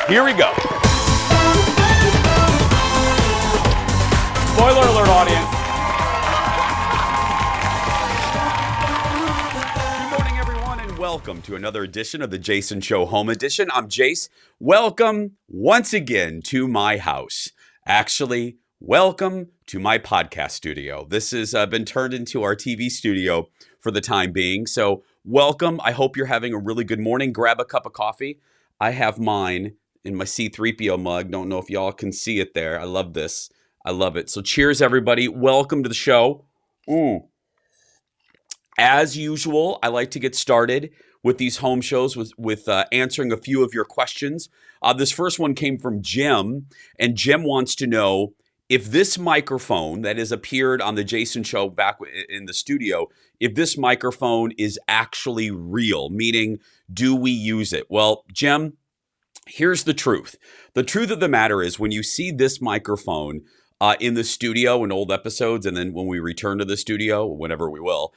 Here we go. Spoiler alert, audience. Good morning, everyone, and welcome to another edition of the Jason Show Home Edition. I'm Jace. Welcome once again to my house. Actually, welcome to my podcast studio. This has been turned into our TV studio for the time being. So welcome. I hope you're having a really good morning. Grab a cup of coffee. I have mine in my C3PO mug. Don't know if y'all can see it there. I love this. I love it. So cheers, everybody. Welcome to the show. As usual, I like to get started with these home shows with answering a few of your questions. This first one came from Jim, and Jim wants to know if this microphone that has appeared on the Jason Show back in the studio, if this microphone is actually real, meaning do we use it? Well, Jim, here's the truth. The truth of the matter is when you see this microphone in the studio in old episodes, and then when we return to the studio, whenever we will,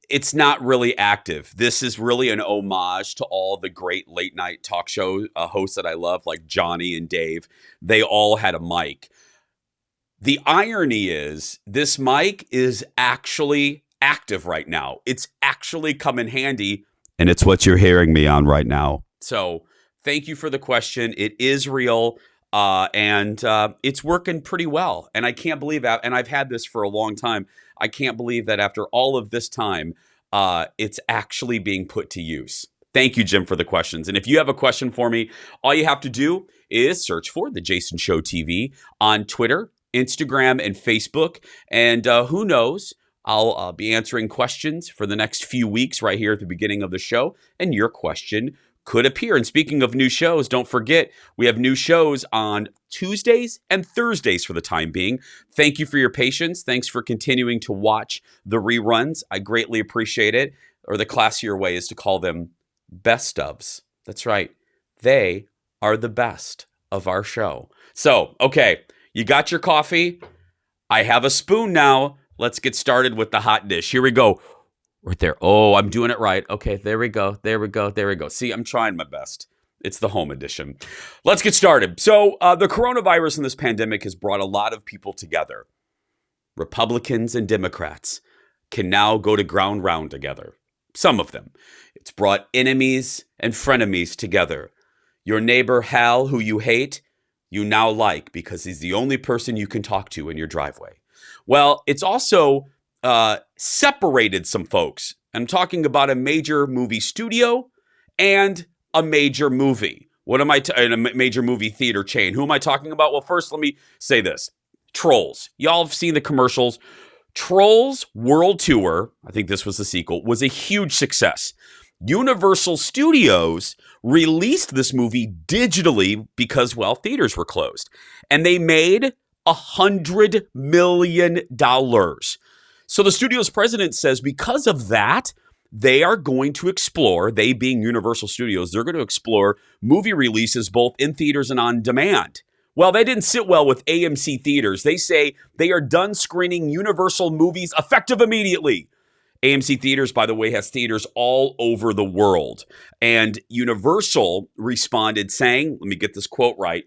it's not really active. This is really an homage to all the great late night talk show hosts that I love, like Johnny and Dave. They all had a mic. The irony is this mic is actually active right now. It's actually come in handy, and it's what you're hearing me on right now. So thank you for the question. It is real, and it's working pretty well. And I can't believe that. And I've had this for a long time. I can't believe that after all of this time, it's actually being put to use. Thank you, Jim, for the questions. And if you have a question for me, all you have to do is search for The Jason Show TV on Twitter, Instagram, and Facebook. And who knows, I'll be answering questions for the next few weeks right here at the beginning of the show. And your question could appear. And speaking of new shows, don't forget, we have new shows on Tuesdays and Thursdays for the time being. Thank you for your patience. Thanks for continuing to watch the reruns. I greatly appreciate it. Or the classier way is to call them best ofs. That's right. They are the best of our show. So, okay, you got your coffee. I have a spoon now. Let's get started with the hot dish. Here we go. Right there. Oh, I'm doing it right. Okay, there we go. There we go. There we go. See, I'm trying my best. It's the home edition. Let's get started. So the coronavirus and this pandemic has brought a lot of people together. Republicans and Democrats can now go to ground round together. Some of them. It's brought enemies and frenemies together. Your neighbor Hal, who you hate, you now like because he's the only person you can talk to in your driveway. Well, it's also separated some folks. I'm talking about a major movie studio and a major movie. What am I in a major movie theater chain? Who am I talking about? Well, first, let me say this. Trolls. Y'all have seen the commercials. Trolls World Tour, I think this was the sequel, was a huge success. Universal Studios released this movie digitally because, well, theaters were closed. And they made $100 million. So the studio's president says because of that, they are going to explore, they being Universal Studios, they're going to explore movie releases both in theaters and on demand. Well, they didn't sit well with AMC theaters. They say they are done screening Universal movies effective immediately. AMC Theaters, by the way, has theaters all over the world. And Universal responded saying, let me get this quote right,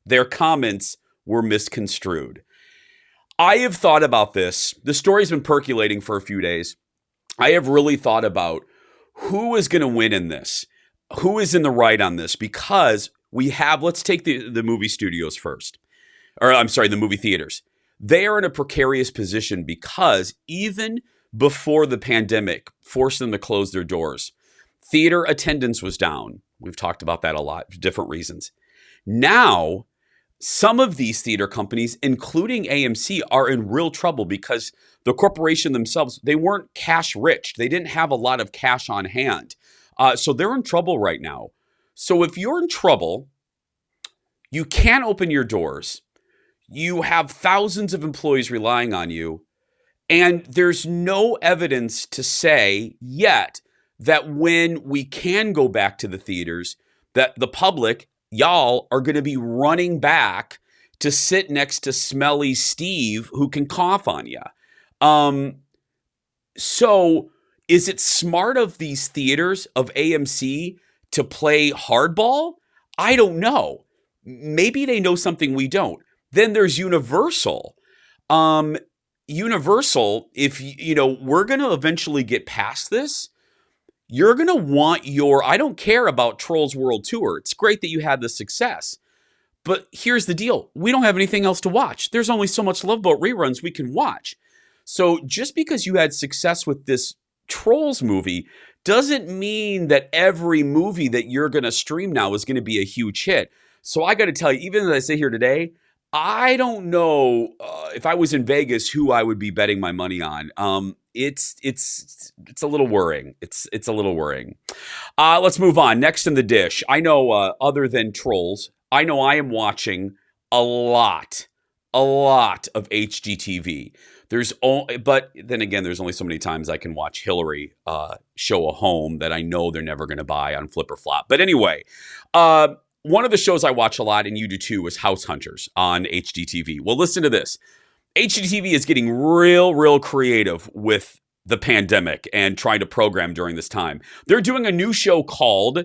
their comments were misconstrued. I have thought about this. The story's been percolating for a few days. I have really thought about who is going to win in this, who is in the right on this, because we have, let's take the movie studios first, or I'm sorry, the movie theaters. They are in a precarious position because even before the pandemic forced them to close their doors, theater attendance was down. We've talked about that a lot for different reasons. Now, some of these theater companies, including AMC, are in real trouble because the corporation themselves, they weren't cash rich. They didn't have a lot of cash on hand. So they're in trouble right now. So if you're in trouble, you can't open your doors. You have thousands of employees relying on you. And there's no evidence to say yet that when we can go back to the theaters, that the public, y'all, are going to be running back to sit next to smelly Steve who can cough on you. So is it smart of these theaters, of AMC, to play hardball? I don't know. Maybe they know something we don't. Then there's Universal. Universal, if we're going to eventually get past this, you're going to want I don't care about Trolls World Tour. It's great that you had the success. But here's the deal. We don't have anything else to watch. There's only so much Love Boat reruns we can watch. So just because you had success with this Trolls movie doesn't mean that every movie that you're going to stream now is going to be a huge hit. So I got to tell you, even as I sit here today, I don't know if I was in Vegas who I would be betting my money on. It's a little worrying. It's a little worrying. Let's move on. Next in the dish. I know other than Trolls, I know I am watching a lot of HGTV. But then again, there's only so many times I can watch Hillary show a home that I know they're never going to buy on Flip or Flop. But anyway, one of the shows I watch a lot, and you do too, is House Hunters on HGTV. Well, listen to this. HGTV is getting real creative with the pandemic and trying to program during this time. They're doing a new show called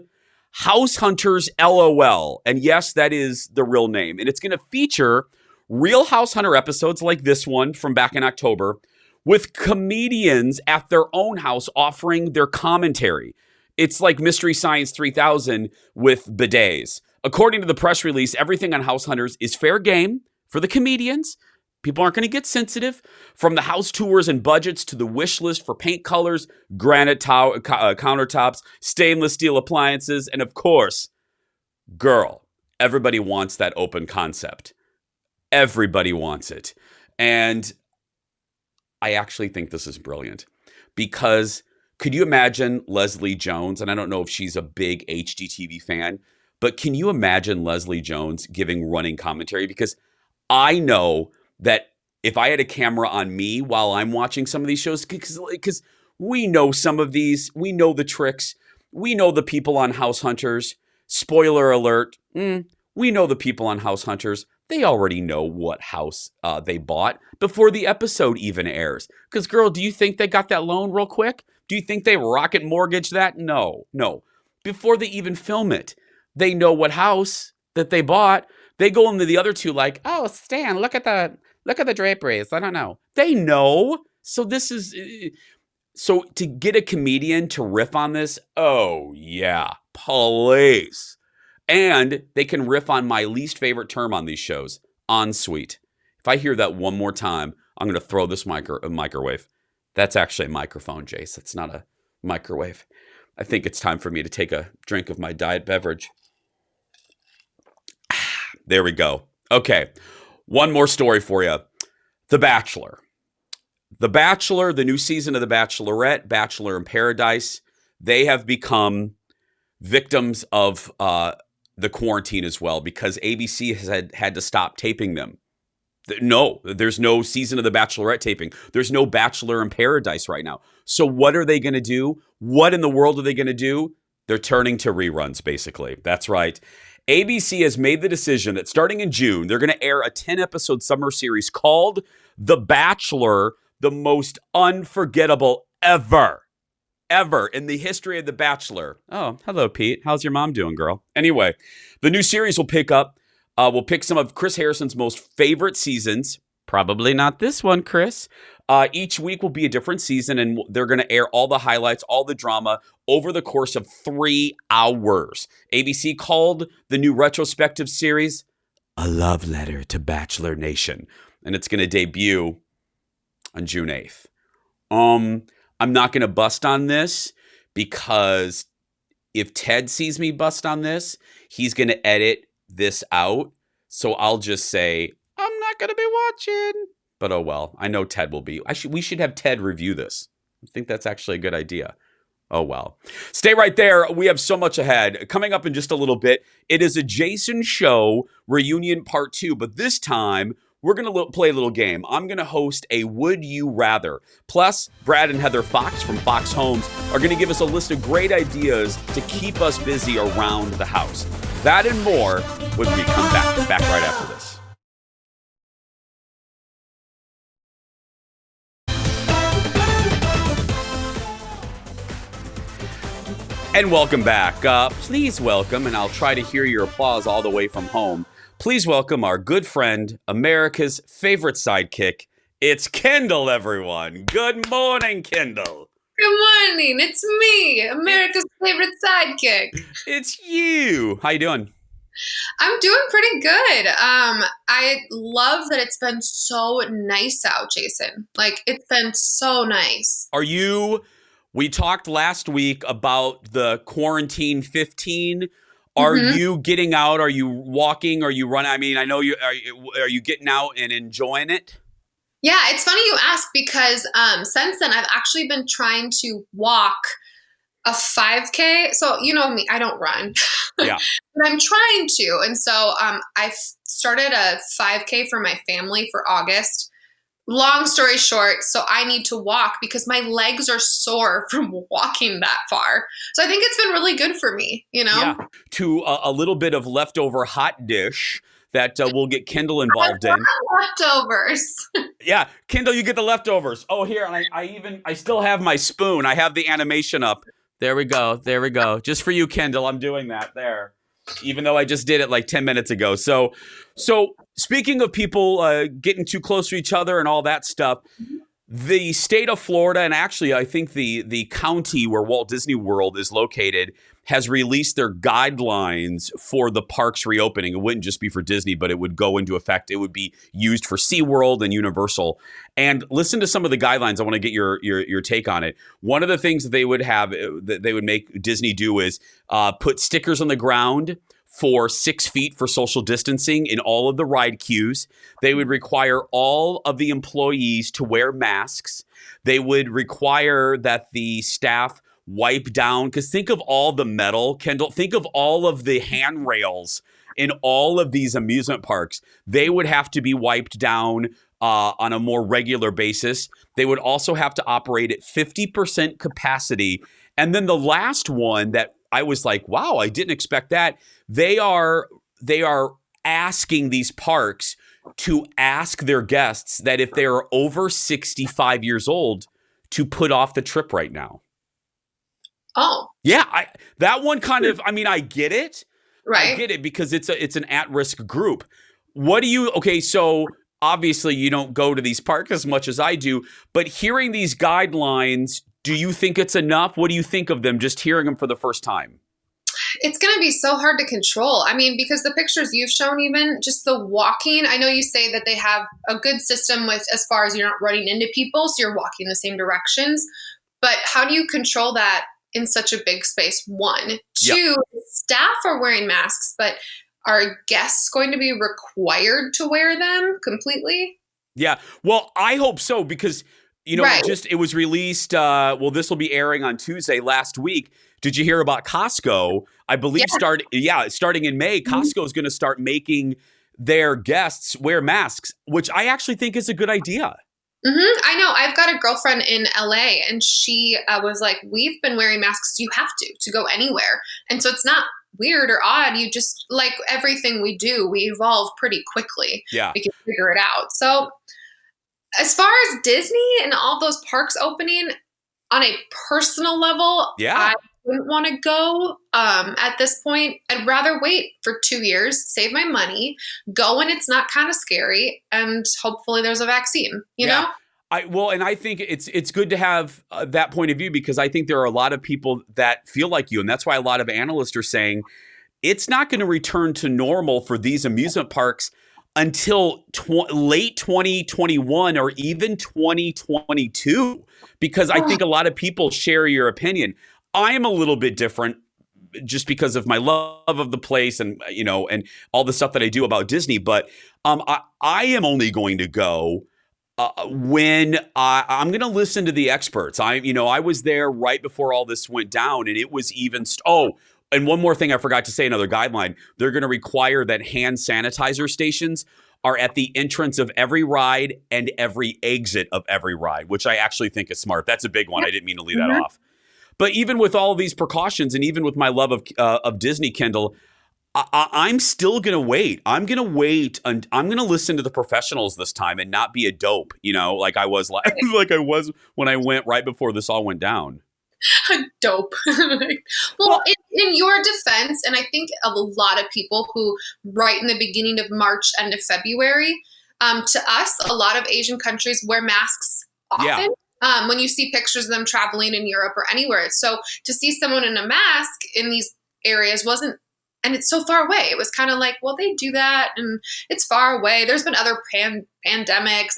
House Hunters LOL. And yes, that is the real name. And it's going to feature real House Hunter episodes like this one from back in October with comedians at their own house offering their commentary. It's like Mystery Science 3000 with bidets. According to the press release, everything on House Hunters is fair game for the comedians. People aren't going to get sensitive. From the house tours and budgets to the wish list for paint colors, granite countertops, stainless steel appliances, and of course, girl. Everybody wants that open concept. Everybody wants it. And I actually think this is brilliant because could you imagine Leslie Jones? And I don't know if she's a big HGTV fan, but can you imagine Leslie Jones giving running commentary? Because I know that if I had a camera on me while I'm watching some of these shows, because we know some of these, we know the tricks, we know the people on House Hunters. Spoiler alert, we know the people on House Hunters. They already know what house they bought before the episode even airs. Because, girl, do you think they got that loan real quick? Do you think they rocket mortgage that? No. Before they even film it, they know what house that they bought. They go into the other two like, oh, Stan, look at the draperies. I don't know. They know. So to get a comedian to riff on this, oh yeah, please. And they can riff on my least favorite term on these shows, ensuite. If I hear that one more time, I'm going to throw this microwave. That's actually a microphone, Jace. It's not a microwave. I think it's time for me to take a drink of my diet beverage. There we go. Okay. One more story for you. The Bachelor. The Bachelor, the new season of The Bachelorette, Bachelor in Paradise, they have become victims of the quarantine as well because ABC has had to stop taping them. No, there's no season of The Bachelorette taping. There's no Bachelor in Paradise right now. So what are they going to do? What in the world are they going to do? They're turning to reruns, basically. That's right. ABC has made the decision that starting in June, they're going to air a 10-episode summer series called The Bachelor, the most unforgettable ever in the history of The Bachelor. Oh, hello, Pete. How's your mom doing, girl? Anyway, the new series will pick some of Chris Harrison's most favorite seasons. Probably not this one, Chris. Each week will be a different season, and they're going to air all the highlights, all the drama over the course of 3 hours. ABC called the new retrospective series A Love Letter to Bachelor Nation, and it's going to debut on June 8th. I'm not going to bust on this because if Ted sees me bust on this, he's going to edit this out. So I'll just say, I'm not going to be watching. But oh well, I know Ted will be. We should have Ted review this. I think that's actually a good idea. Oh well. Stay right there. We have so much ahead. Coming up in just a little bit, it is a Jason Show reunion part 2, but this time we're going to play a little game. I'm going to host a Would You Rather. Plus, Brad and Heather Fox from Fox Homes are going to give us a list of great ideas to keep us busy around the house. That and more when we come back. Back right after this. And welcome back. Please welcome, and I'll try to hear your applause all the way from home. Please welcome our good friend, America's favorite sidekick. It's Kendall, everyone. Good morning, Kendall. Good morning. It's me, America's favorite sidekick. It's you. How you doing? I'm doing pretty good. I love that it's been so nice out, Jason. Like, it's been so nice. We talked last week about the quarantine 15. Are you getting out? Are you walking? Are you running? I mean, I know are you getting out and enjoying it? Yeah, it's funny you ask because since then I've actually been trying to walk a 5K. So you know me, I don't run. Yeah. But I'm trying to. And so I started a 5K for my family for August. Long story short, so I need to walk because my legs are sore from walking that far. So I think it's been really good for me, you know? Yeah. To a little bit of leftover hot dish that we'll get Kendall involved in. Leftovers. Yeah, Kendall, you get the leftovers. Oh, here, I still have my spoon. I have the animation up. There we go. There we go. Just for you, Kendall, I'm doing that there. Even though I just did it like 10 minutes ago. So speaking of people getting too close to each other and all that stuff, the state of Florida, and actually I think the county where Walt Disney World is located, has released their guidelines for the parks reopening. It wouldn't just be for Disney, but it would go into effect. It would be used for SeaWorld and Universal. And listen to some of the guidelines. I want to get your take on it. One of the things that they would have, that they would make Disney do is put stickers on the ground for 6 feet for social distancing in all of the ride queues. They would require all of the employees to wear masks. They would require that the staff wipe down, because think of all the metal, Kendall, think of all of the handrails in all of these amusement parks. They would have to be wiped down on a more regular basis. They would also have to operate at 50% capacity. And then the last one that I was like, wow, I didn't expect that. They are asking these parks to ask their guests that if they are over 65 years old to put off the trip right now. Oh. Yeah, that one kind of, I mean, I get it. Right. I get it because it's an at-risk group. Okay, so obviously you don't go to these parks as much as I do, but hearing these guidelines, do you think it's enough? What do you think of them, just hearing them for the first time? It's going to be so hard to control. I mean, because the pictures you've shown, even just the walking, I know you say that they have a good system with as far as you're not running into people, so you're walking the same directions. But how do you control that in such a big space? One. Two, staff are wearing masks, but are guests going to be required to wear them completely? Yeah. Well, I hope so, because it was released. This will be airing on Tuesday last week. Did you hear about Costco? I believe starting in May, Costco is going to start making their guests wear masks, which I actually think is a good idea. I know. I've got a girlfriend in LA, and she was like, we've been wearing masks. You have to go anywhere. And so it's not weird or odd. You just, like everything we do, we evolve pretty quickly. Yeah. We can figure it out. So as far as Disney and all those parks opening, on a personal level, I wouldn't want to go at this point. I'd rather wait for 2 years, save my money, go when it's not kind of scary, and hopefully there's a vaccine, you know? And I think it's good to have that point of view, because I think there are a lot of people that feel like you. And that's why a lot of analysts are saying it's not going to return to normal for these amusement parks until late 2021 or even 2022, because I think a lot of people share your opinion. I am a little bit different just because of my love of the place and all the stuff that I do about Disney. But I am only going to go when I'm going to listen to the experts. I was there right before all this went down, and it was even and one more thing I forgot to say, another guideline. They're going to require that hand sanitizer stations are at the entrance of every ride and every exit of every ride, which I actually think is smart. That's a big one. I didn't mean to leave that off. But even with all of these precautions, and even with my love of Disney, Kendall, I'm still going to wait. I'm going to wait. And I'm going to listen to the professionals this time and not be a dope, like I was when I went right before this all went down. Dope. Well, in your defense, and I think of a lot of people who, right in the beginning of March, end of February, to us, a lot of Asian countries wear masks often. When you see pictures of them traveling in Europe or anywhere. So to see someone in a mask in these areas wasn't, and it's so far away. It was kind of like, well, they do that and it's far away. There's been other pandemics.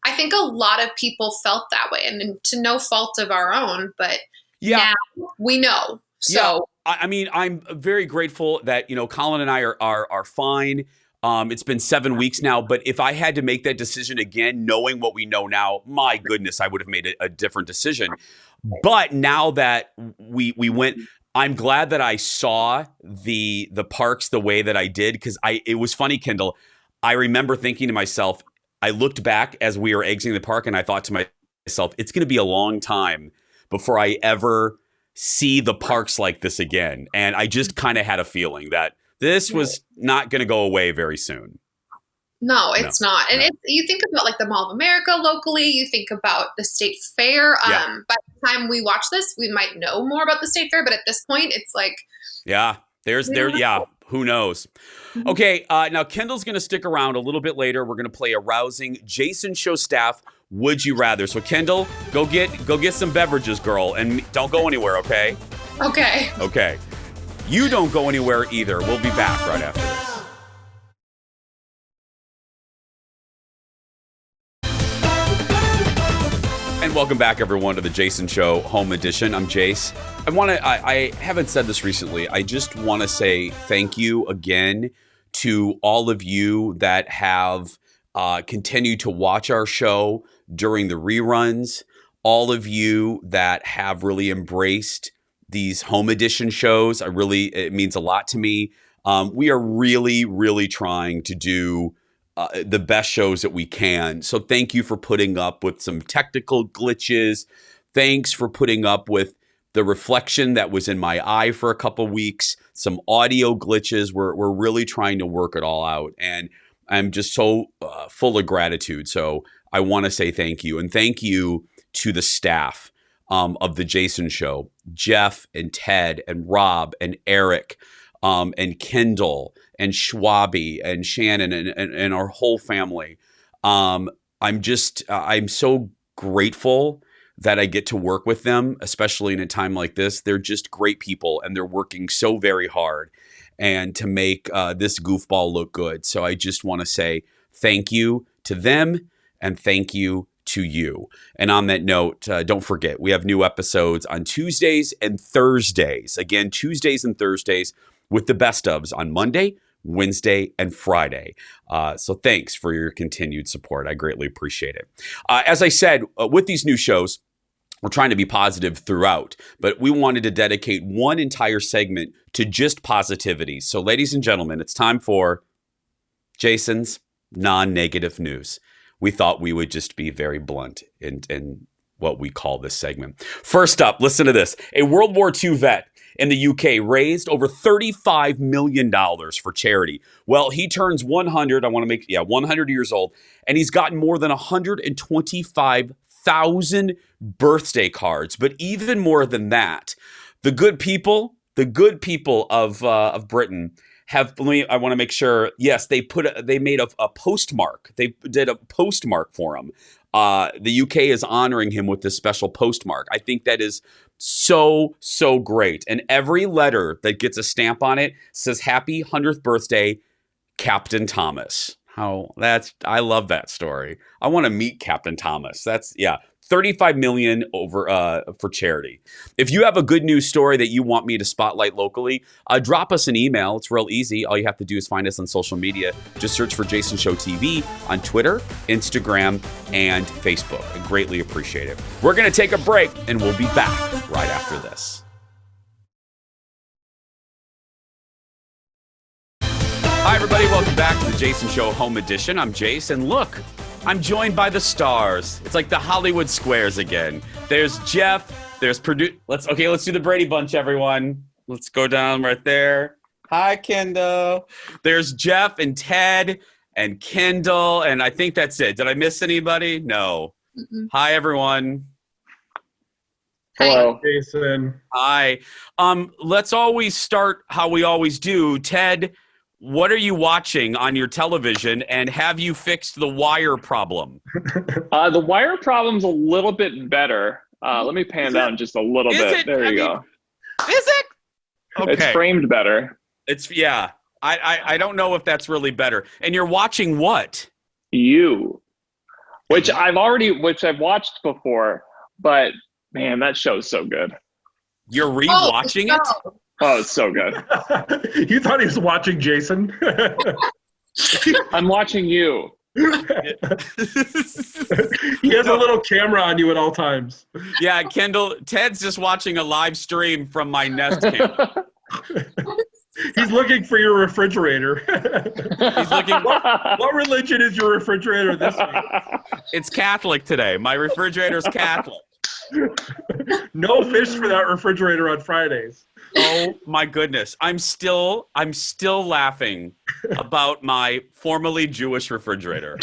I think a lot of people felt that way, and to no fault of our own, but now we know. So I mean, I'm very grateful that, Colin and I are fine. It's been 7 weeks now, but if I had to make that decision again, knowing what we know now, my goodness, I would have made a different decision. But now that we went, I'm glad that I saw the parks the way that I did, because it was funny, Kendall. I remember thinking to myself, I looked back as we were exiting the park, and I thought to myself, it's going to be a long time before I ever see the parks like this again. And I just kind of had a feeling that this was not going to go away very soon. No, it's not. And you think about like the Mall of America locally, you think about the State Fair. By the time we watch this, we might know more about the State Fair, but at this point it's like, who knows? Okay, now Kendall's going to stick around a little bit later. We're going to play a rousing Jason Show staff Would You Rather. So Kendall, go get some beverages, girl, and don't go anywhere, okay? Okay. Okay. You don't go anywhere either. We'll be back right after this. And welcome back, everyone, to the Jason Show Home Edition. I'm Jace. I haven't said this recently. I just want to say thank you again to all of you that have continued to watch our show during the reruns. All of you that have really embraced these home edition shows. It means a lot to me. We are really, really trying to do the best shows that we can. So thank you for putting up with some technical glitches. Thanks for putting up with the reflection that was in my eye for a couple weeks, some audio glitches. We're really trying to work it all out. And I'm just so full of gratitude. So I want to say thank you. And thank you to the staff of the Jason Show, Jeff and Ted and Rob and Eric and Kendall and Schwabi and Shannon and our whole family. I'm so grateful that I get to work with them, especially in a time like this. They're just great people, and they're working so very hard and to make this goofball look good. So I just want to say thank you to them and thank you to you. And on that note, don't forget, we have new episodes on Tuesdays and Thursdays. Again, Tuesdays and Thursdays with the best ofs on Monday, Wednesday, and Friday. So thanks for your continued support. I greatly appreciate it. As I said, with these new shows, we're trying to be positive throughout, but we wanted to dedicate one entire segment to just positivity. So ladies and gentlemen, it's time for Jason's non-negative news. We thought we would just be very blunt in what we call this segment. First up, listen to this. A World War II vet in the UK raised over $35 million for charity. Well, he turns 100. 100 years old. And he's gotten more than 125,000 birthday cards. But even more than that, the good people of Britain have, I want to make sure, yes, they made a postmark. They did a postmark for him. The UK is honoring him with this special postmark. I think that is so great. And every letter that gets a stamp on it says happy 100th birthday, Captain Thomas. I love that story. I want to meet Captain Thomas. 35 million over for charity. If you have a good news story that you want me to spotlight locally, drop us an email. It's real easy. All you have to do is find us on social media. Just search for Jason Show TV on Twitter, Instagram, and Facebook. I greatly appreciate it. We're going to take a break, and we'll be back right after this. Hi, everybody. Welcome back to the Jason Show Home Edition. I'm Jace, and look, I'm joined by the stars. It's like the Hollywood squares again. There's Jeff. There's Let's do the Brady Bunch, everyone. Let's go down right there. Hi, Kendall. There's Jeff and Ted and Kendall, and I think that's it. Did I miss anybody? No. Mm-mm. Hi, everyone. Hello. Jason. Hi. Let's always start how we always do. Ted, what are you watching on your television, and have you fixed the wire problem? The wire problem's a little bit better. Let me pan down just a little bit. There you go. Is it? Okay. It's framed better. It's yeah. I don't know if that's really better. And you're watching what? You, which I've watched before, but man, that show's so good. You're rewatching it? Oh, it's so good. You thought he was watching Jason? I'm watching you. He has a little camera on you at all times. Yeah, Kendall, Ted's just watching a live stream from my Nest camera. He's looking for your refrigerator. He's looking. What religion is your refrigerator this week? It's Catholic today. My refrigerator's Catholic. No fish for that refrigerator on Fridays. Oh my goodness. I'm still laughing about my formerly Jewish refrigerator.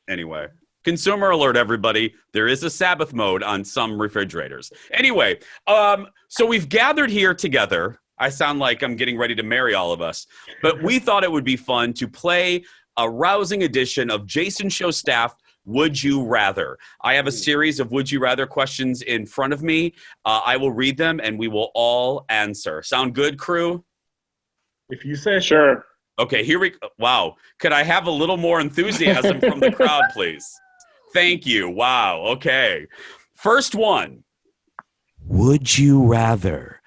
Anyway. Consumer alert, everybody. There is a Sabbath mode on some refrigerators. Anyway, so we've gathered here together. I sound like I'm getting ready to marry all of us. But we thought it would be fun to play a rousing edition of Jason Show Staff Would You Rather. I have a series of Would You Rather questions in front of me. I will read them, and we will all answer. Sound good, crew? If you say Sure. Okay, here we go. Wow. Could I have a little more enthusiasm from the crowd, please? Thank you. Wow. Okay. First one. Would you rather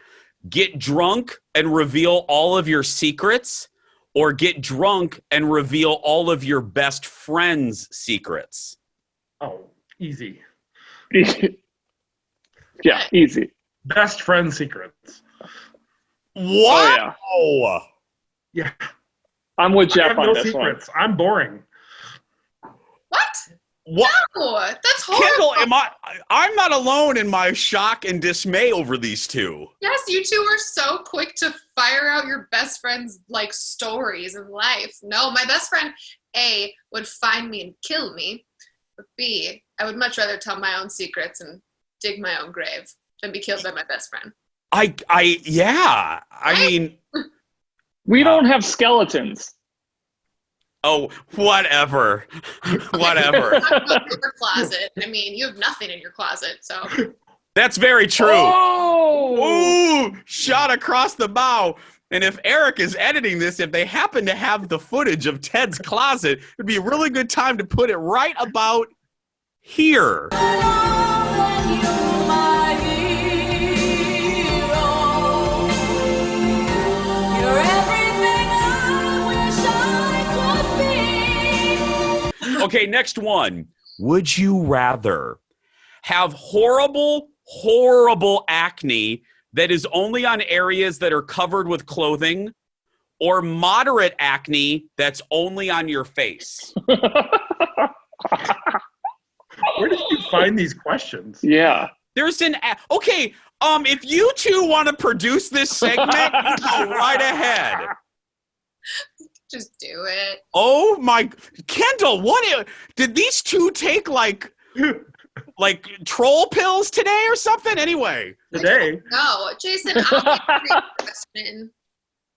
get drunk and reveal all of your secrets, or get drunk and reveal all of your best friend's secrets? Oh, easy. Yeah, easy. Best friend secrets. What? Oh, Yeah. I'm with I Jeff have on no this secrets. I'm boring. What? What? No, that's horrible. Kendall, I'm not alone in my shock and dismay over these two. Yes, you two are so quick to fire out your best friend's like stories of life. No, my best friend A would find me and kill me. But B, I would much rather tell my own secrets and dig my own grave than be killed by my best friend. Yeah. I mean, We don't have skeletons. oh, whatever. Whatever. Your closet. I mean, you have nothing in your closet, so. That's very true. Oh! Ooh, shot across the bow. And if Eric is editing this, if they happen to have the footage of Ted's closet, it'd be a really good time to put it right about here. Okay, next one. Would you rather have horrible, horrible acne that is only on areas that are covered with clothing, or moderate acne that's only on your face? Where did you find these questions? Yeah. There's okay, if you two want to produce this segment, you go right ahead. Just do it. Oh my, Kendall, did these two take like troll pills today or something? Anyway. Today? No, Jason, I'll answer your question.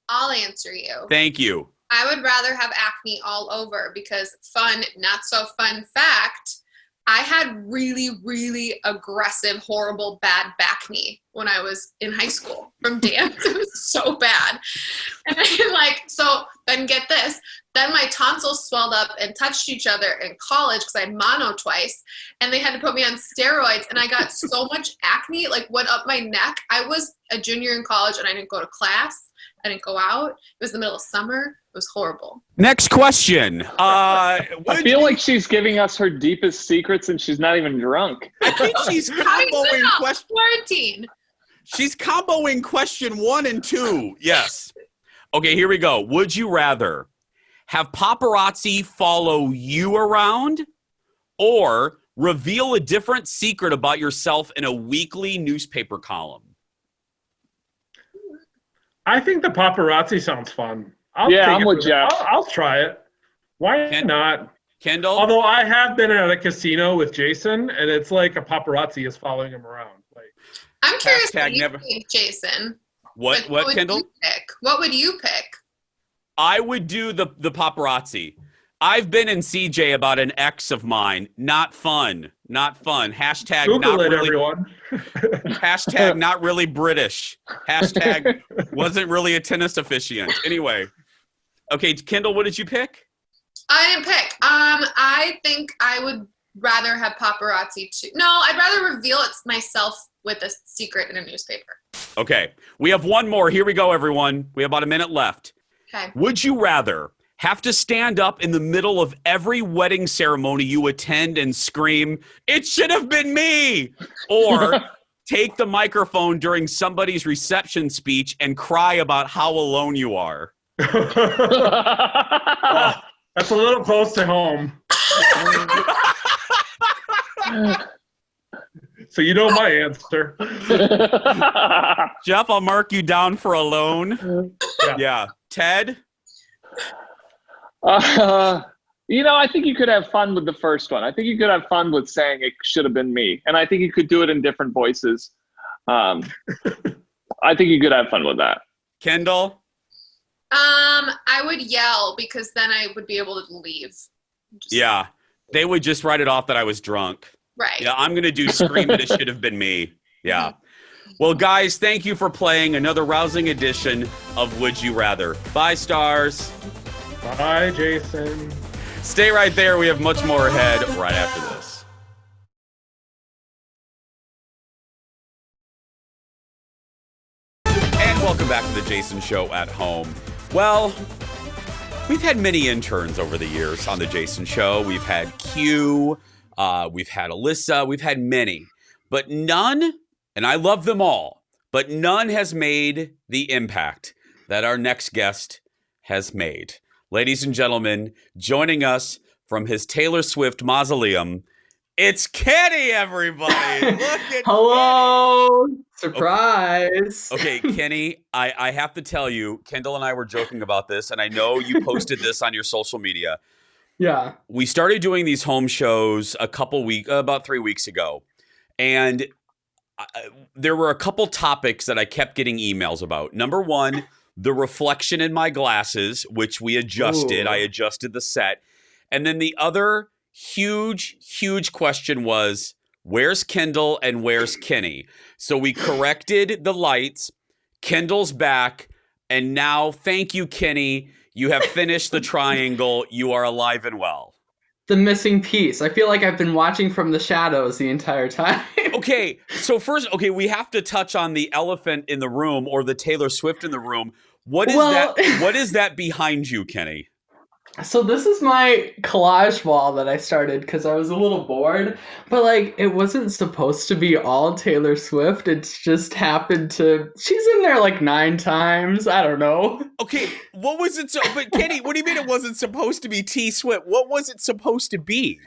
I'll answer you. Thank you. I would rather have acne all over because fun, not so fun fact, I had really, really aggressive, horrible, bad back knee when I was in high school from dance. It was so bad. And so then get this. Then my tonsils swelled up and touched each other in college because I had mono twice. And they had to put me on steroids. And I got so much acne, went up my neck. I was a junior in college and I didn't go to class. I didn't go out. It was the middle of summer. It was horrible. Next question. I feel like she's giving us her deepest secrets and she's not even drunk. I think she's comboing Quarantine. She's comboing question 1 and 2. Yes. Okay, here we go. Would you rather have paparazzi follow you around, or reveal a different secret about yourself in a weekly newspaper column? I think the paparazzi sounds fun. I'm with Jeff. I'll try it. Why not? Kendall? Although I have been at a casino with Jason, and it's like a paparazzi is following him around. I'm curious Hashtag what you never- think, Jason. What, would Kendall? you pick? What would you pick? I would do the paparazzi. I've been in CJ about an ex of mine. Not fun. Not fun. Hashtag Google not it, really. everyone. Hashtag not really British. Hashtag wasn't really a tennis officiant. Anyway. Okay, Kendall, what did you pick? I didn't pick. I think I would rather have paparazzi too. No, I'd rather reveal it myself with a secret in a newspaper. Okay. We have one more. Here we go, everyone. We have about a minute left. Okay. Would you rather have to stand up in the middle of every wedding ceremony you attend and scream, "It should have been me," or take the microphone during somebody's reception speech and cry about how alone you are? Oh, that's a little close to home. So you know my answer. Jeff, I'll mark you down for alone. Yeah. Ted? I think you could have fun with the first one. I think you could have fun with saying it should have been me. And I think you could do it in different voices. I think you could have fun with that. Kendall? I would yell because then I would be able to leave. Yeah. They would just write it off that I was drunk. Right. Yeah, I'm going to do scream it should have been me. Yeah. Well, guys, thank you for playing another rousing edition of Would You Rather. Bye, stars. Bye, Jason. Stay right there. We have much more ahead right after this. And welcome back to the Jason Show at home. Well, we've had many interns over the years on the Jason Show. We've had Q, we've had Alyssa, we've had many, but none, and I love them all, but none has made the impact that our next guest has made. Ladies and gentlemen, joining us from his Taylor Swift mausoleum, it's Kenny, everybody. Look at Hello. Kenny. Surprise. Okay, Kenny, I have to tell you, Kendall and I were joking about this, and I know you posted this on your social media. Yeah. We started doing these home shows about 3 weeks ago, and there were a couple topics that I kept getting emails about. Number one, the reflection in my glasses, which we adjusted. Ooh. I adjusted the set. And then the other huge question was, where's Kendall and where's Kenny? So we corrected the lights. Kendall's back. And now, thank you, Kenny. You have finished the triangle. You are alive and well. The missing piece. I feel like I've been watching from the shadows the entire time. Okay, so first, we have to touch on the elephant in the room, or the Taylor Swift in the room. What is that? What is that behind you, Kenny? So this is my collage wall that I started because I was a little bored, but like it wasn't supposed to be all Taylor Swift. It's just happened to. She's in there like 9 times. I don't know. Okay, what was it? But Kenny, what do you mean it wasn't supposed to be T Swift? What was it supposed to be?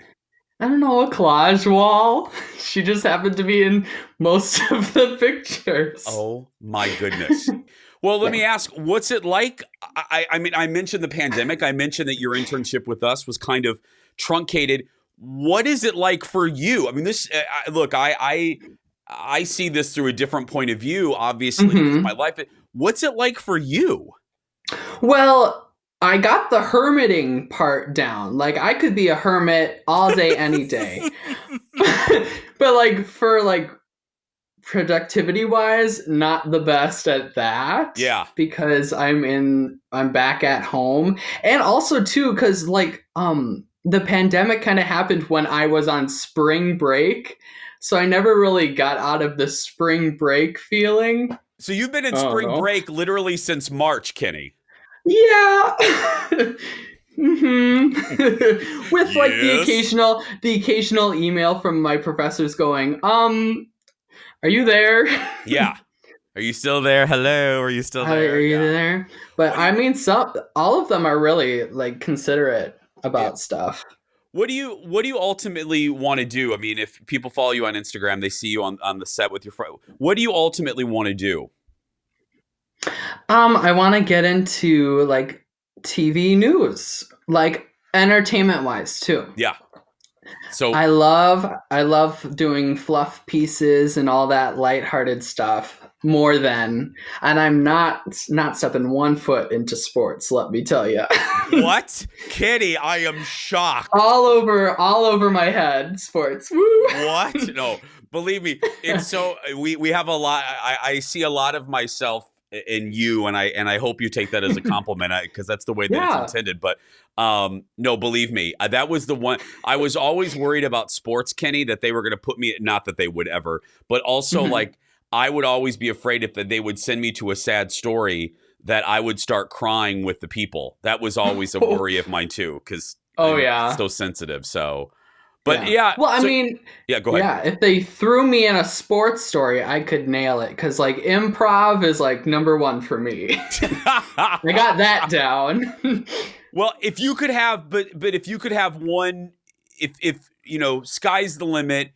I don't know, a collage wall. She just happened to be in most of the pictures. Oh my goodness. Well, let me ask, what's it like? I mean, I mentioned the pandemic. I mentioned that your internship with us was kind of truncated. What is it like for you? I mean, this look, I see this through a different point of view, obviously, because my life. What's it like for you? Well, I got the hermiting part down. Like, I could be a hermit all day, any day. But like for like productivity wise, not the best at that. Yeah. Because I'm back at home. And also too, because like the pandemic kind of happened when I was on spring break. So I never really got out of the spring break feeling. So you've been in spring break literally since March, Kenny. Yeah. With like the occasional email from my professors going, are you there? Yeah. Are you still there? Hello. Are you still there? Are you there? But I mean, all of them are really like considerate about stuff. What do you ultimately want to do? I mean, if people follow you on Instagram, they see you on the set with your friend. What do you ultimately want to do? I want to get into like TV news, like entertainment wise too. Yeah. So I love doing fluff pieces and all that lighthearted stuff more than, and I'm not stepping 1 foot into sports, let me tell you. what? Kitty, I am shocked. all over my head, sports. Woo! What? No, believe me, it's so we have a lot. I see a lot of myself in you, and I hope you take that as a compliment because that's the way that it's intended. But no, believe me, that was the one. I was always worried about sports, Kenny, that they were going to put me. Not that they would ever, but also like I would always be afraid if they would send me to a sad story that I would start crying with the people. That was always a worry of mine too, because so sensitive. So. But well, I mean, go ahead. Yeah, if they threw me in a sports story, I could nail it because like improv is like number 1 for me. I got that down. Well, if you could have, but if you could have one, if you know, sky's the limit.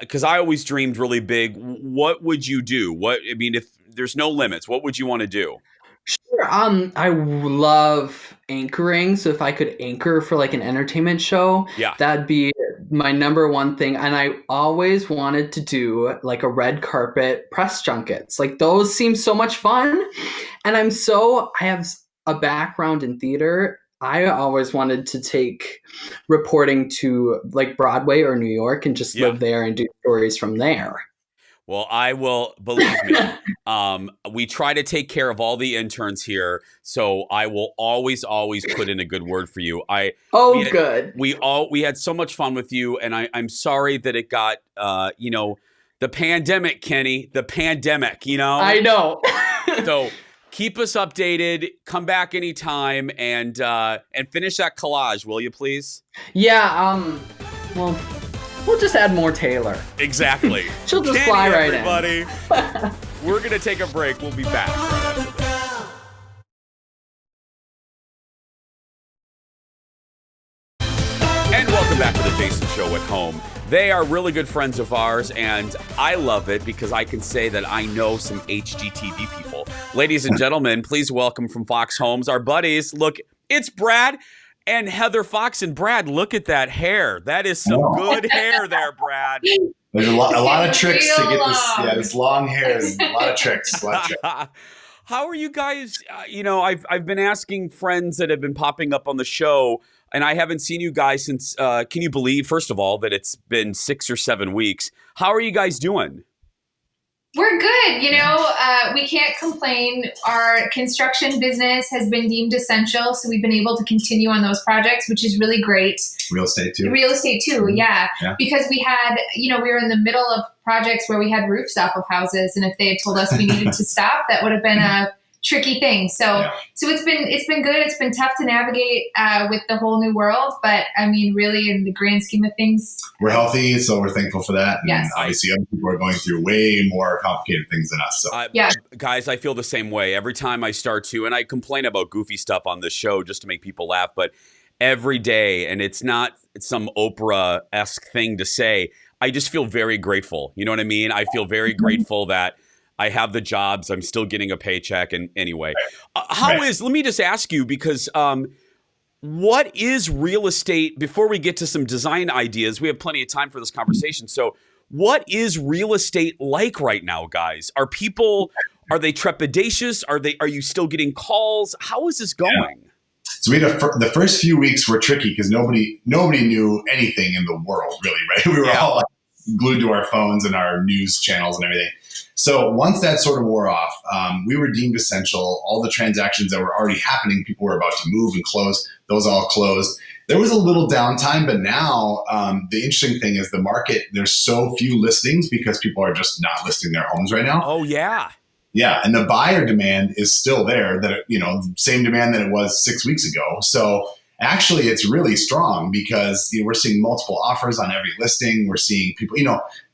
Because I always dreamed really big. What would you do? If there's no limits, what would you want to do? Sure. I love anchoring. So if I could anchor for like an entertainment show, that'd be my number 1 thing. And I always wanted to do like a red carpet press junkets. Like those seem so much fun. And I have a background in theater. I always wanted to take reporting to like Broadway or New York and just live there and do stories from there. Well, I will, believe me. We try to take care of all the interns here, so I will always put in a good word for you. Good. We had so much fun with you, and I'm sorry that it got the pandemic, Kenny, the pandemic. I know. So keep us updated. Come back anytime, and finish that collage, will you, please? Yeah. Well. We'll just add more Taylor. Exactly. She'll just Kenny, fly right everybody. in. We're going to take a break. We'll be back right after this. And welcome back to the Jason Show at Home. They are really good friends of ours, and I love it because I can say that I know some HGTV people. Ladies and gentlemen, please welcome from Fox Homes, our buddies. Look, it's Brad and Heather Fox. And Brad, look at that hair. That is some good hair there, Brad. There's a lot of tricks to get this. Yeah, this long hair. A lot of tricks. How are you guys? I've been asking friends that have been popping up on the show, and I haven't seen you guys since. Can you believe, first of all, that it's been 6 or 7 weeks? How are you guys doing? We're good. We can't complain. Our construction business has been deemed essential, so we've been able to continue on those projects, which is really great. Real estate too, yeah. Because we had, we were in the middle of projects where we had roofs off of houses, and if they had told us we needed to stop, that would have been a tricky thing. So it's been good. It's been tough to navigate with the whole new world, but I mean, really, in the grand scheme of things, we're healthy, so we're thankful for that. And yes. Obviously, other people are going through way more complicated things than us. So, guys, I feel the same way every time I start to, and I complain about goofy stuff on this show just to make people laugh, but every day, and it's not some Oprah-esque thing to say, I just feel very grateful. You know what I mean? I feel very grateful that I have the jobs. I'm still getting a paycheck. And anyway, let me just ask you, because what is real estate, before we get to some design ideas, we have plenty of time for this conversation. So what is real estate like right now, guys? Are they trepidatious? Are you still getting calls? How is this going? Yeah. So the first few weeks were tricky because nobody knew anything in the world, really, right? We were all glued to our phones and our news channels and everything. So once that sort of wore off, we were deemed essential. All the transactions that were already happening, people were about to move and close, those all closed. There was a little downtime, but now the interesting thing is the market, there's so few listings because people are just not listing their homes right now. Oh, yeah. Yeah, and the buyer demand is still there, same demand that it was 6 weeks ago. So actually, it's really strong because we're seeing multiple offers on every listing. We're seeing people,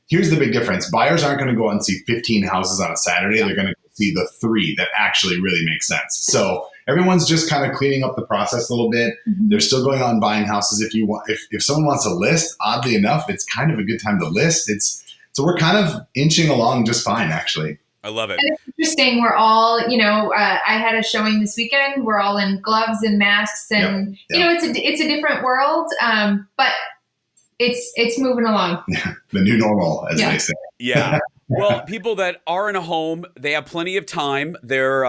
here's the big difference. Buyers aren't going to go out and see 15 houses on a Saturday. They're going to see the 3 that actually really make sense. So everyone's just kind of cleaning up the process a little bit. Mm-hmm. They're still going on buying houses. If someone wants to list, oddly enough, it's kind of a good time to list. So we're kind of inching along just fine, actually. I love it. And it's interesting. We're all, I had a showing this weekend. We're all in gloves and masks, and it's a different world. But it's moving along. The new normal, as they say. Yeah. Well, people that are in a home, they have plenty of time. They're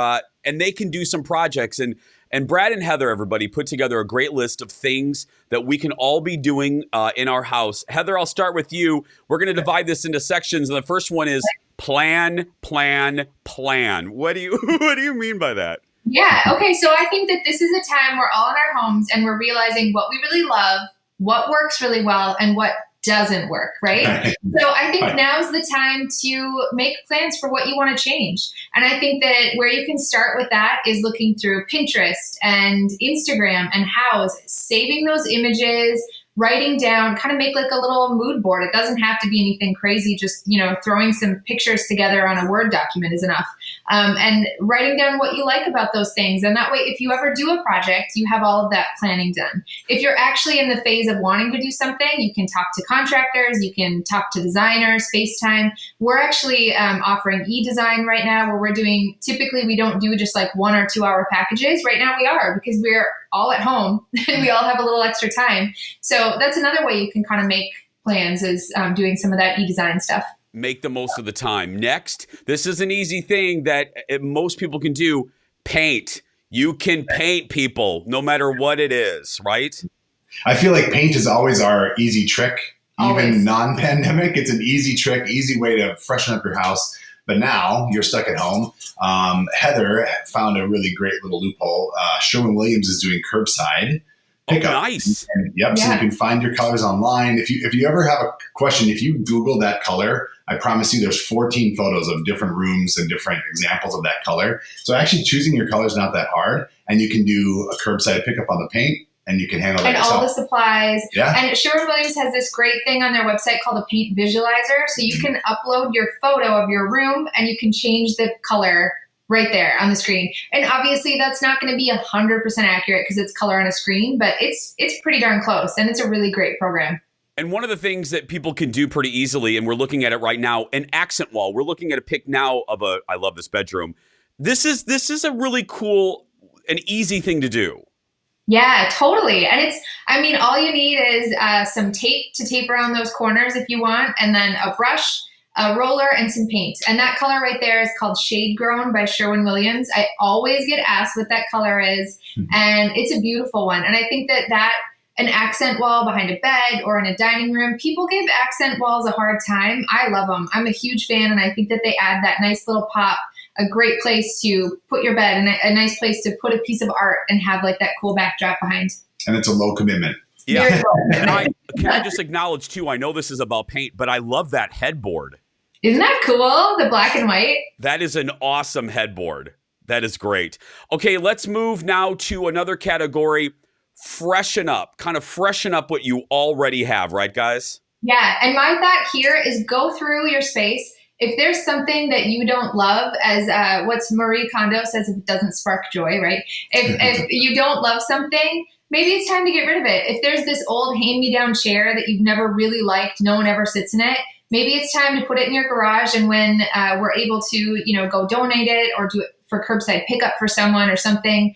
and they can do some projects. And Brad and Heather, everybody, put together a great list of things that we can all be doing in our house. Heather, I'll start with you. We're going to divide this into sections, and the first one is plan, plan, plan. What do you mean by that? Yeah. Okay. So I think that this is a time we're all in our homes and we're realizing what we really love, what works really well, and what doesn't work, right? So I think now's the time to make plans for what you want to change. And I think that where you can start with that is looking through Pinterest and Instagram and House, saving those images, writing down, kind of make like a little mood board. It doesn't have to be anything crazy. Just, throwing some pictures together on a Word document is enough. And writing down what you like about those things. And that way, if you ever do a project, you have all of that planning done. If you're actually in the phase of wanting to do something, you can talk to contractors, you can talk to designers, FaceTime. We're actually offering e-design right now where we're doing, typically we don't do just like 1 or 2 hour packages. Right now we are, because we're all at home and we all have a little extra time. So that's another way you can kind of make plans, is doing some of that e-design stuff. Make the most of the time. Next, this is an easy thing that most people can do. Paint. You can paint, people, no matter what it is, right? I feel like paint is always our easy trick. Always. Even non-pandemic, it's an easy trick, easy way to freshen up your house. But now you're stuck at home. Heather found a really great little loophole. Sherwin-Williams is doing curbside pickup. Oh, nice. So you can find your colors online. If you ever have a question, if you Google that color, I promise you there's 14 photos of different rooms and different examples of that color. So actually choosing your color is not that hard, and you can do a curbside pickup on the paint, and you can handle that and yourself. all the supplies. Yeah. And Sherwin-Williams has this great thing on their website called a paint visualizer. So you can upload your photo of your room and you can change the color right there on the screen. And obviously that's not going to be 100% accurate because it's color on a screen, but it's pretty darn close, and it's a really great program. And one of the things that people can do pretty easily, and we're looking at it right now, an accent wall. We're looking at a pic now of I love this bedroom. This is a really cool and easy thing to do. Yeah, totally. And all you need is some tape to tape around those corners if you want, and then a brush, a roller, and some paint. And that color right there is called Shade Grown by Sherwin-Williams. I always get asked what that color is, and it's a beautiful one. And I think that an accent wall behind a bed or in a dining room, people give accent walls a hard time. I love them. I'm a huge fan, and I think that they add that nice little pop, a great place to put your bed, and a nice place to put a piece of art and have like that cool backdrop behind. And it's a low commitment. Yeah. And can I just acknowledge too, I know this is about paint, but I love that headboard. Isn't that cool? The black and white. That is an awesome headboard. That is great. Okay, let's move now to another category. Freshen up. Kind of freshen up what you already have, right, guys? Yeah. And my thought here is go through your space. If there's something that you don't love, as what's Marie Kondo says, if it doesn't spark joy, right? If you don't love something, maybe it's time to get rid of it. If there's this old hand-me-down chair that you've never really liked, no one ever sits in it, maybe it's time to put it in your garage. And when we're able to, go donate it or do it for curbside pickup for someone or something,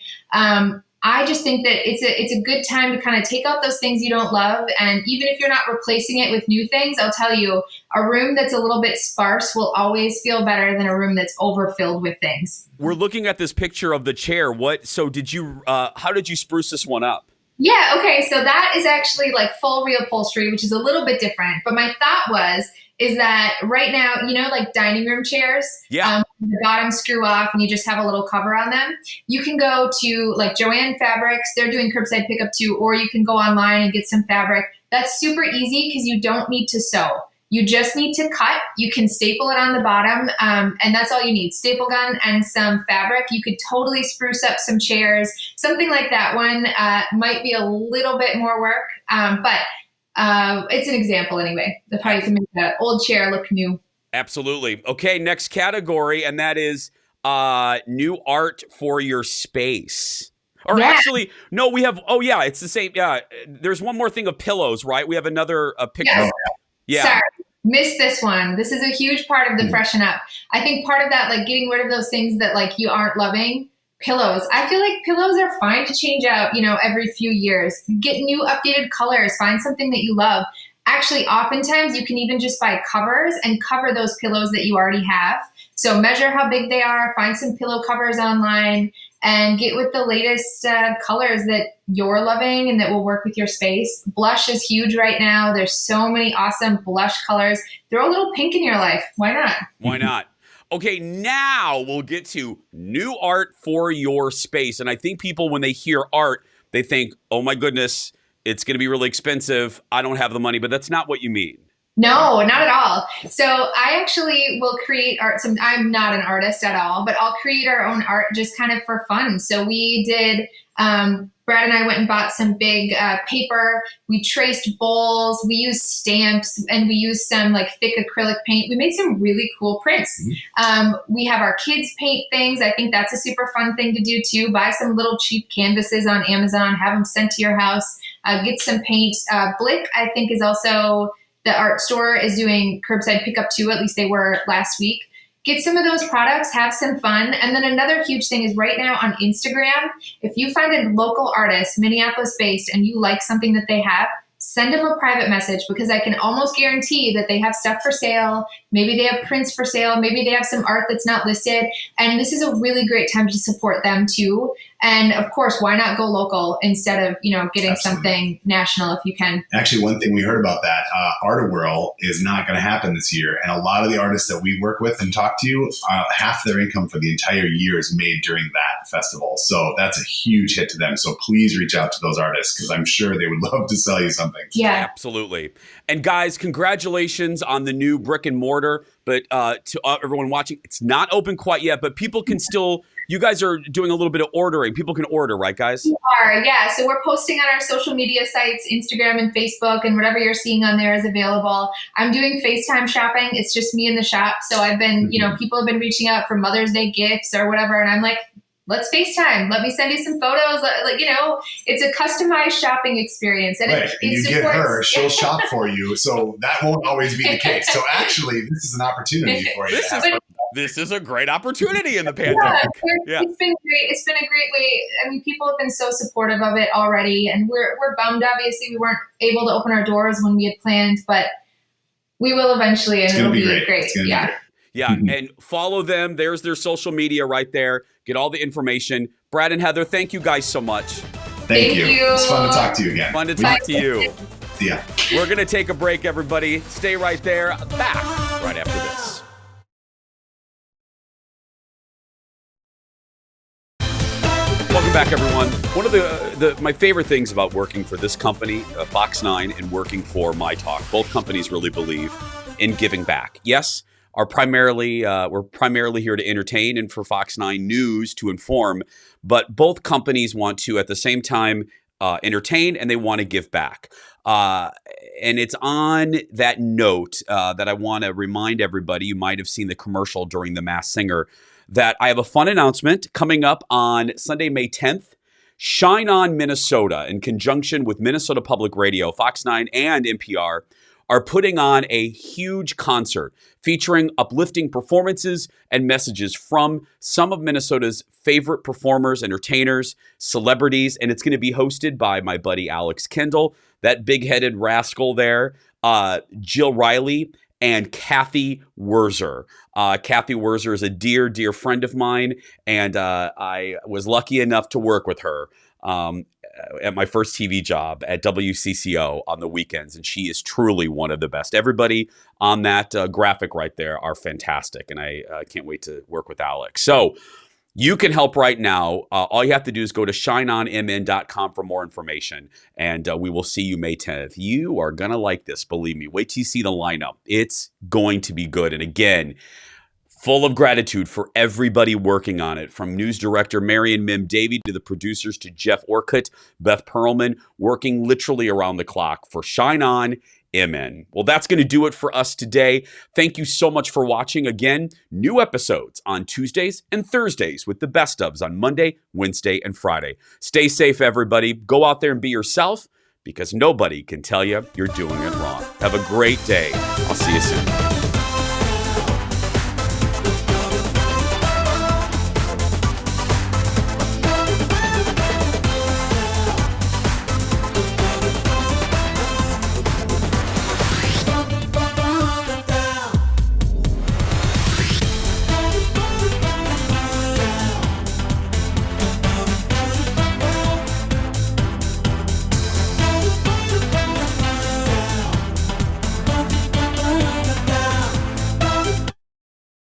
I just think that it's a good time to kind of take out those things you don't love. And even if you're not replacing it with new things, I'll tell you, a room that's a little bit sparse will always feel better than a room that's overfilled with things. We're looking at this picture of the chair. How did you spruce this one up? Yeah, okay, so that is actually like full reupholstery, which is a little bit different. But my thought is that right now, like dining room chairs, the bottom screw off and you just have a little cover on them. You can go to like Joann Fabrics, they're doing curbside pickup too, or you can go online and get some fabric. That's super easy because you don't need to sew. You just need to cut. You can staple it on the bottom, and that's all you need. Staple gun and some fabric. You could totally spruce up some chairs. Something like that one might be a little bit more work, but it's an example anyway. The probably can make the old chair look new. Absolutely. Okay, next category, and that is new art for your space. Or actually, no, we have, it's the same. Yeah, there's one more thing of pillows, right? We have another picture. Yes. Yeah. Sorry, missed this one. This is a huge part of the freshen up. I think part of that, like getting rid of those things that like you aren't loving. Pillows. I feel like pillows are fine to change out, every few years. Get new updated colors. Find something that you love. Actually, oftentimes you can even just buy covers and cover those pillows that you already have. So measure how big they are, find some pillow covers online, and get with the latest colors that you're loving and that will work with your space. Blush is huge right now. There's so many awesome blush colors. Throw a little pink in your life. Why not? Why not? Okay, now we'll get to new art for your space. And I think people, when they hear art, they think, oh my goodness, it's going to be really expensive. I don't have the money, but that's not what you mean. No, not at all. So I actually will create art. I'm not an artist at all, but I'll create our own art just kind of for fun. So we did, Brad and I went and bought some big paper. We traced bowls. We used stamps, and we used some like thick acrylic paint. We made some really cool prints. We have our kids paint things. I think that's a super fun thing to do too. Buy some little cheap canvases on Amazon, have them sent to your house, get some paint. Blick, I think, is also... The art store is doing curbside pickup too, at least they were last week. Get some of those products, have some fun. And then another huge thing is right now on Instagram, if you find a local artist, Minneapolis based, and you like something that they have, send them a private message, because I can almost guarantee that they have stuff for sale. Maybe they have prints for sale. Maybe they have some art that's not listed. And this is a really great time to support them too. And of course, why not go local instead of, getting something national if you can? Actually, one thing we heard about that, Art-A-Whirl is not going to happen this year. And a lot of the artists that we work with and talk to, half their income for the entire year is made during that festival. So that's a huge hit to them. So please reach out to those artists, because I'm sure they would love to sell you something. Yeah, absolutely. And guys, congratulations on the new brick and mortar. But to everyone watching, it's not open quite yet, but people can still... You guys are doing a little bit of ordering. People can order, right, guys? We are, yeah. So we're posting on our social media sites, Instagram and Facebook, and whatever you're seeing on there is available. I'm doing FaceTime shopping. It's just me in the shop. So I've been, people have been reaching out for Mother's Day gifts or whatever. And I'm like, let's FaceTime. Let me send you some photos. It's a customized shopping experience. And right. And you get her, she'll shop for you. So that won't always be the case. So actually, this is an opportunity for you. This is a great opportunity in the pandemic. Yeah. It's been great. It's been a great way. I mean, people have been so supportive of it already. And we're bummed, obviously. We weren't able to open our doors when we had planned, but we will eventually, and it'll be great. Yeah. Yeah, and follow them. There's their social media right there. Get all the information. Brad and Heather, thank you guys so much. Thank you. It's fun to talk to you again. Fun to talk to you. Yeah. We're going to take a break, everybody. Stay right there. Back right after this. Welcome back, everyone. One of my favorite things about working for this company, Fox 9, and working for My Talk, both companies really believe in giving back. Yes, we're primarily here to entertain, and for Fox 9 News to inform, but both companies want to, at the same time, entertain, and they want to give back. And it's on that note that I want to remind everybody, you might have seen the commercial during The Masked Singer, that I have a fun announcement coming up on Sunday, May 10th. Shine On Minnesota, in conjunction with Minnesota Public Radio, Fox 9 and NPR, are putting on a huge concert featuring uplifting performances and messages from some of Minnesota's favorite performers, entertainers, celebrities, and it's going to be hosted by my buddy Alex Kendall, that big-headed rascal there, Jill Riley, and Kathy Wurzer. Kathy Wurzer is a dear, dear friend of mine, and I was lucky enough to work with her at my first TV job at WCCO on the weekends, and she is truly one of the best. Everybody on that graphic right there are fantastic, and I can't wait to work with Alex. So you can help right now. All you have to do is go to shineonmn.com for more information, and we will see you May 10th. You are going to like this, believe me. Wait till you see the lineup. It's going to be good. And again, full of gratitude for everybody working on it, from news director Marion Mim Davey to the producers to Jeff Orcutt, Beth Perlman, working literally around the clock for Shine On MN. Well, that's going to do it for us today. Thank you so much for watching. Again, new episodes on Tuesdays and Thursdays with the best ofs on Monday, Wednesday, and Friday. Stay safe, everybody. Go out there and be yourself, because nobody can tell you you're doing it wrong. Have a great day. I'll see you soon.